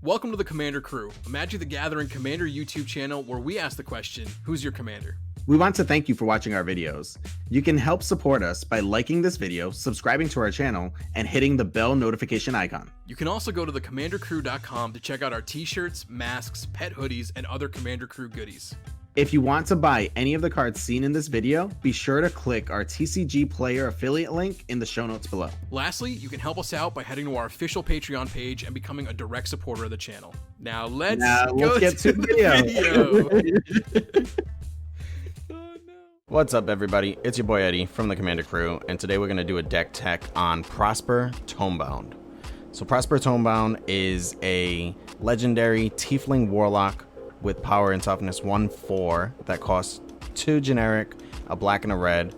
Welcome to the Commander Crew, a Magic the Gathering Commander YouTube channel where we ask the question, who's your commander? We want to thank you for watching our videos. You can help support us by liking this video, subscribing to our channel, and hitting the bell notification icon. You can also go to thecommandercrew.com to check out our t-shirts, masks, pet hoodies, and other Commander Crew goodies. If you want to buy any of the cards seen in this video, be sure to click our TCG Player affiliate link in the show notes below. Lastly, you can help us out by heading to our official Patreon page and becoming a direct supporter of the channel. Now let's get to the video. What's up, everybody? It's your boy Eddie from the Commander Crew, and today we're going to do a deck tech on Prosper Tome-Bound. So Prosper Tome-Bound is a legendary Tiefling Warlock with power and toughness 1/4 that costs 2 generic, a black and a red,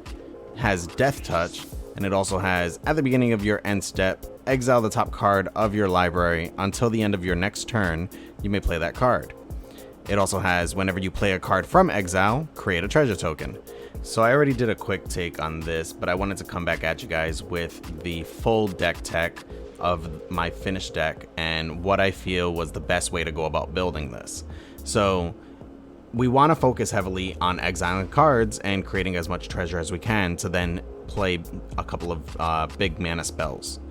has Death Touch, and it also has, at the beginning of your end step, exile the top card of your library until the end of your next turn. You may play that card. It also has, whenever you play a card from exile, create a treasure token. So I already did a quick take on this, but I wanted to come back at you guys with the full deck tech of my finished deck and what I feel was the best way to go about building this. So we want to focus heavily on exiling cards and creating as much treasure as we can to then play a couple of big mana spells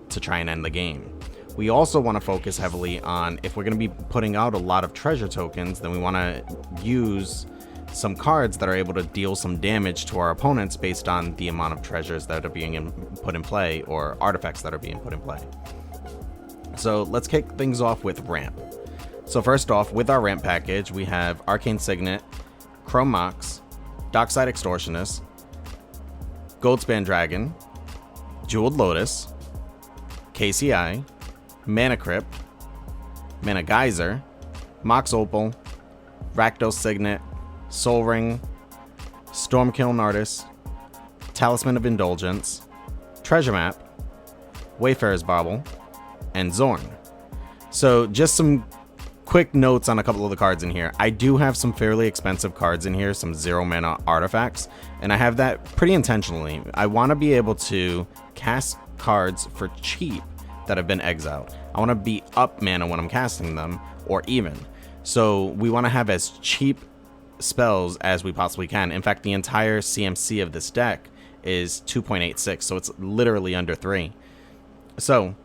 to try and end the game. We also want to focus heavily on, if we're going to be putting out a lot of treasure tokens, then we want to use some cards that are able to deal some damage to our opponents based on the amount of treasures that are being put in play or artifacts that are being put in play. So let's kick things off with ramp. So first off, with our ramp package, we have Arcane Signet, Chrome Mox, Dockside Extortionist, Goldspan Dragon, Jeweled Lotus, KCI, Mana Crypt, Mana Geyser, Mox Opal, Rakdos Signet, Soul Ring, Stormkiln Artist, Talisman of Indulgence, Treasure Map, Wayfarer's Bauble, and Zorn. So just some quick notes on a couple of the cards in here. I do have some fairly expensive cards in here, some 0 mana artifacts, and I have that pretty intentionally. I want to be able to cast cards for cheap that have been exiled. I want to be up mana when I'm casting them, or even. So we want to have as cheap spells as we possibly can. In fact, the entire CMC of this deck is 2.86, so it's literally under 3. So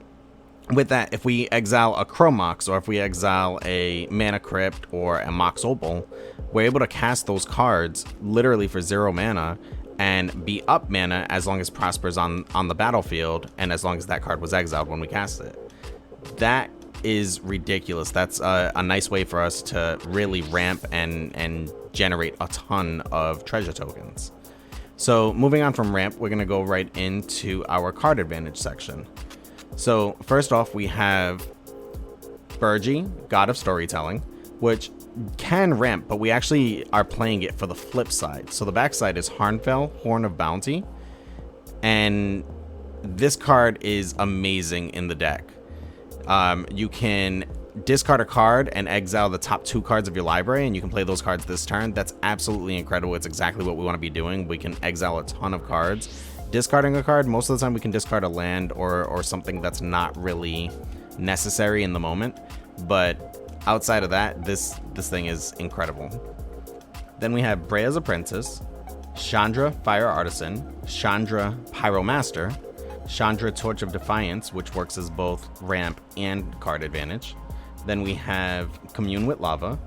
with that, if we exile a Chrome Mox, or if we exile a Mana Crypt or a Mox Opal, we're able to cast those cards literally for 0 mana and be up mana as long as Prosper's on the battlefield and as long as that card was exiled when we cast it. That is ridiculous. That's a nice way for us to really ramp and generate a ton of treasure tokens. So moving on from ramp, we're going to go right into our card advantage section. So first off, we have Burgi, God of Storytelling, which can ramp, but we actually are playing it for the flip side. So the backside is Harnfell, Horn of Bounty, and this card is amazing in the deck. You can discard a card and exile the top 2 cards of your library, and you can play those cards this turn. That's absolutely incredible. It's exactly what we want to be doing. We can exile a ton of cards. Discarding a card, most of the time we can discard a land or something that's not really necessary in the moment, but outside of that, this thing is incredible. Then we have Brea's Apprentice, Chandra Fire Artisan, Chandra Pyromaster, Chandra Torch of Defiance, which works as both ramp and card advantage. Then we have Commune with Lava,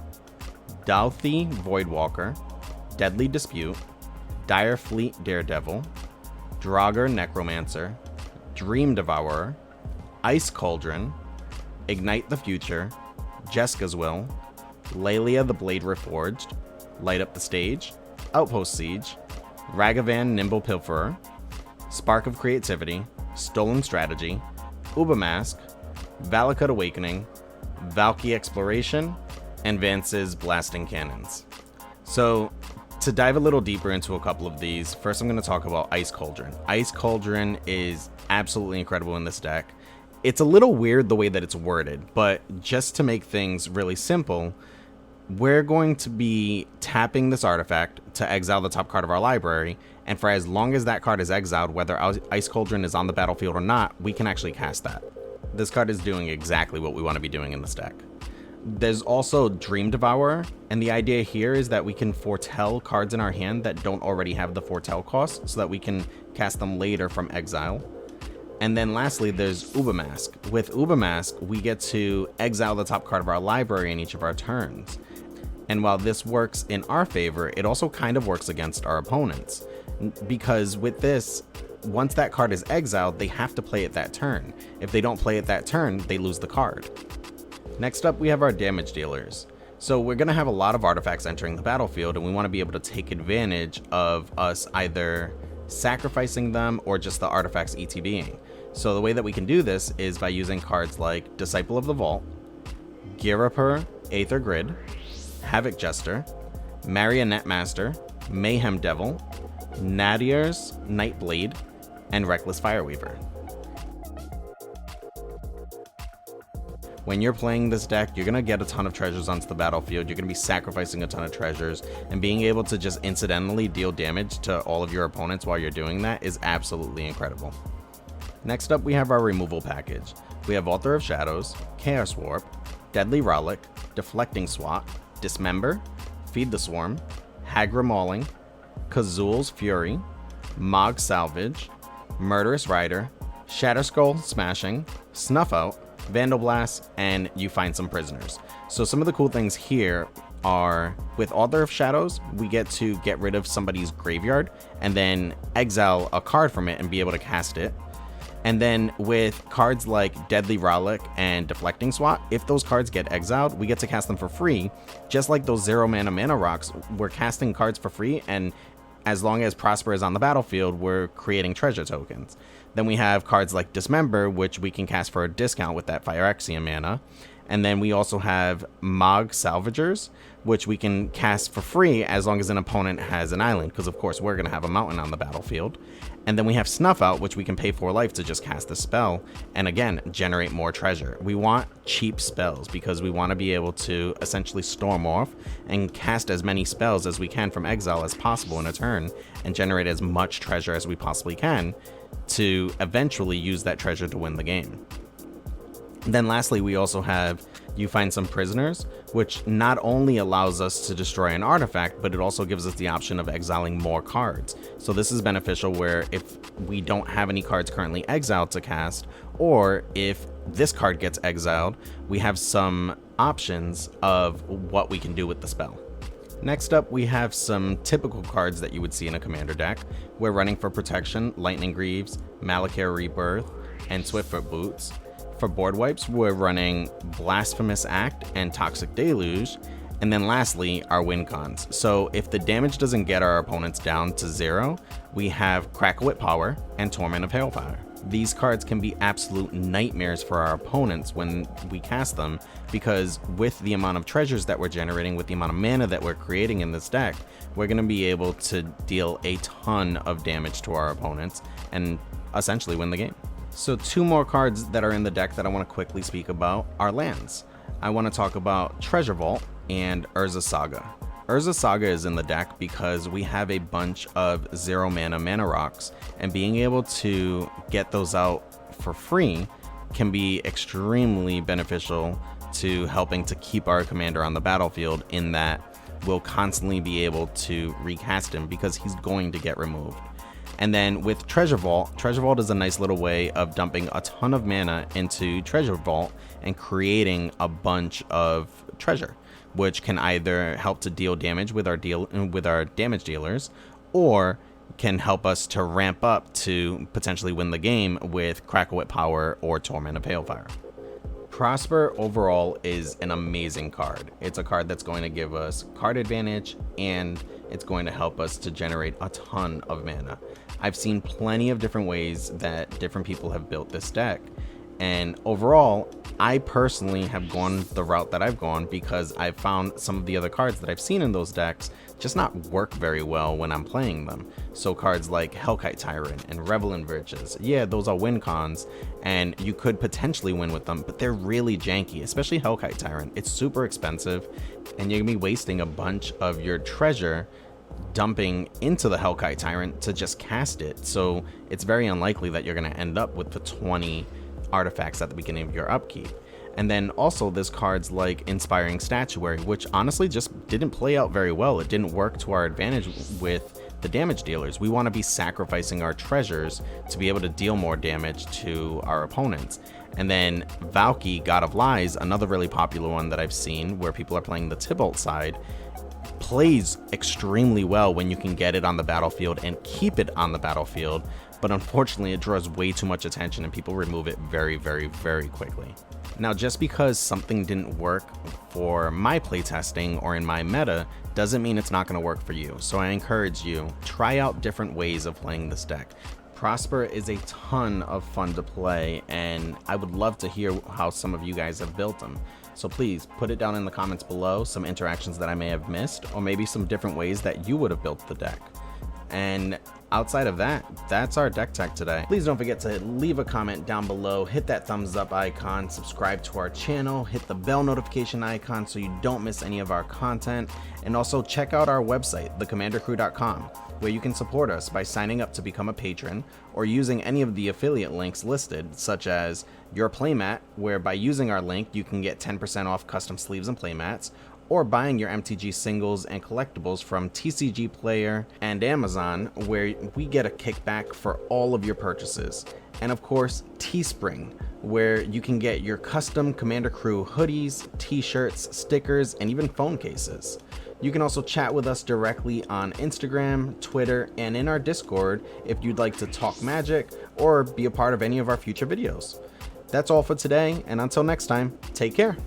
Dauthi Voidwalker, Deadly Dispute, Dire Fleet Daredevil, Draugr Necromancer, Dream Devourer, Ice Cauldron, Ignite the Future, Jeska's Will, Laelia the Blade Reforged, Light Up the Stage, Outpost Siege, Ragavan Nimble Pilferer, Spark of Creativity, Stolen Strategy, Ubamask, Valakut Awakening, Valky Exploration, and Vance's Blasting Cannons. So to dive a little deeper into a couple of these, first I'm going to talk about Ice Cauldron. Ice Cauldron is absolutely incredible in this deck. It's a little weird the way that it's worded, but just to make things really simple, we're going to be tapping this artifact to exile the top card of our library, and for as long as that card is exiled, whether Ice Cauldron is on the battlefield or not, we can actually cast that. This card is doing exactly what we want to be doing in this deck. There's also Dream Devourer, and the idea here is that we can foretell cards in our hand that don't already have the foretell cost, so that we can cast them later from exile. And then lastly, there's Ubamask. With Ubamask, we get to exile the top card of our library in each of our turns. And while this works in our favor, it also kind of works against our opponents. Because with this, once that card is exiled, they have to play it that turn. If they don't play it that turn, they lose the card. Next up, we have our damage dealers. So we're going to have a lot of artifacts entering the battlefield, and we want to be able to take advantage of us either sacrificing them or just the artifacts ETBing. So the way that we can do this is by using cards like Disciple of the Vault, Girapur, Aether Grid, Havoc Jester, Marionette Master, Mayhem Devil, Nadier's Nightblade, and Reckless Fireweaver. When you're playing this deck, you're going to get a ton of treasures onto the battlefield. You're going to be sacrificing a ton of treasures, and being able to just incidentally deal damage to all of your opponents while you're doing that is absolutely incredible. Next up, we have our removal package. We have Altar of Shadows, Chaos Warp, Deadly Relic, Deflecting Swat, Dismember, Feed the Swarm, Hagra Mauling, Kazul's Fury, Mog Salvage, Murderous Rider, Shatterskull Smashing, Snuff Out, Vandal Blast, and you find some prisoners. So some of the cool things here are, with Altar of Shadows, we get to get rid of somebody's graveyard and then exile a card from it and be able to cast it. And then with cards like Deadly Relic and Deflecting Swat, if those cards get exiled, we get to cast them for free. Just like those 0 mana rocks, we're casting cards for free, and as long as Prosper is on the battlefield, we're creating treasure tokens. Then we have cards like Dismember, which we can cast for a discount with that Phyrexian mana. And then we also have Mog Salvagers, which we can cast for free as long as an opponent has an island, because of course we're going to have a mountain on the battlefield. And then we have Snuff Out, which we can pay 4 life to just cast the spell, and again, generate more treasure. We want cheap spells because we want to be able to essentially storm off and cast as many spells as we can from exile as possible in a turn, and generate as much treasure as we possibly can to eventually use that treasure to win the game. Then lastly, we also have You Find Some Prisoners, which not only allows us to destroy an artifact, but it also gives us the option of exiling more cards. So this is beneficial where if we don't have any cards currently exiled to cast, or if this card gets exiled, we have some options of what we can do with the spell. Next up, we have some typical cards that you would see in a commander deck. We're running for protection, Lightning Greaves, Malakir Rebirth, and Swiftfoot Boots. For board wipes, we're running Blasphemous Act and Toxic Deluge. And then lastly, our win cons. So if the damage doesn't get our opponents down to 0, we have Crackle-Wit Power and Torment of Hailfire. These cards can be absolute nightmares for our opponents when we cast them, because with the amount of treasures that we're generating, with the amount of mana that we're creating in this deck, we're going to be able to deal a ton of damage to our opponents and essentially win the game. So 2 more cards that are in the deck that I want to quickly speak about are lands. I want to talk about Treasure Vault and Urza Saga. Urza Saga is in the deck because we have a bunch of 0 mana rocks, and being able to get those out for free can be extremely beneficial to helping to keep our commander on the battlefield, in that we'll constantly be able to recast him because he's going to get removed. And then with Treasure Vault is a nice little way of dumping a ton of mana into Treasure Vault and creating a bunch of treasure, which can either help to deal damage with our damage dealers, or can help us to ramp up to potentially win the game with Crackle-Wit Power or Torment of Hailfire. Prosper overall is an amazing card. It's a card that's going to give us card advantage, and it's going to help us to generate a ton of mana. I've seen plenty of different ways that different people have built this deck, and overall, I personally have gone the route that I've gone because I've found some of the other cards that I've seen in those decks just not work very well when I'm playing them. So cards like Hellkite Tyrant and Revelant Virtues, yeah, those are win cons, and you could potentially win with them, but they're really janky, especially Hellkite Tyrant. It's super expensive, and you're gonna be wasting a bunch of your treasure dumping into the Hellkite Tyrant to just cast it. So it's very unlikely that you're gonna end up with the 20 artifacts at the beginning of your upkeep. And then also there's cards like Inspiring Statuary, which honestly just didn't play out very well. It didn't work to our advantage with the damage dealers. We want to be sacrificing our treasures to be able to deal more damage to our opponents. And then Valky, God of Lies, another really popular one that I've seen where people are playing the Tybalt side, plays extremely well when you can get it on the battlefield and keep it on the battlefield. But unfortunately, it draws way too much attention and people remove it very, very, very quickly. Now, just because something didn't work for my playtesting or in my meta doesn't mean it's not going to work for you. So I encourage you, try out different ways of playing this deck. Prosper is a ton of fun to play, and I would love to hear how some of you guys have built them. So please put it down in the comments below, some interactions that I may have missed, or maybe some different ways that you would have built the deck. And outside of that, that's our deck tech today. Please don't forget to leave a comment down below, hit that thumbs up icon, subscribe to our channel, hit the bell notification icon so you don't miss any of our content, and also check out our website, thecommandercrew.com, where you can support us by signing up to become a patron or using any of the affiliate links listed, such as Your Playmat, where by using our link you can get 10% off custom sleeves and playmats, or buying your MTG singles and collectibles from TCG Player and Amazon, where we get a kickback for all of your purchases. And of course, Teespring, where you can get your custom Commander Crew hoodies, t-shirts, stickers, and even phone cases. You can also chat with us directly on Instagram, Twitter, and in our Discord if you'd like to talk Magic or be a part of any of our future videos. That's all for today, and until next time, take care.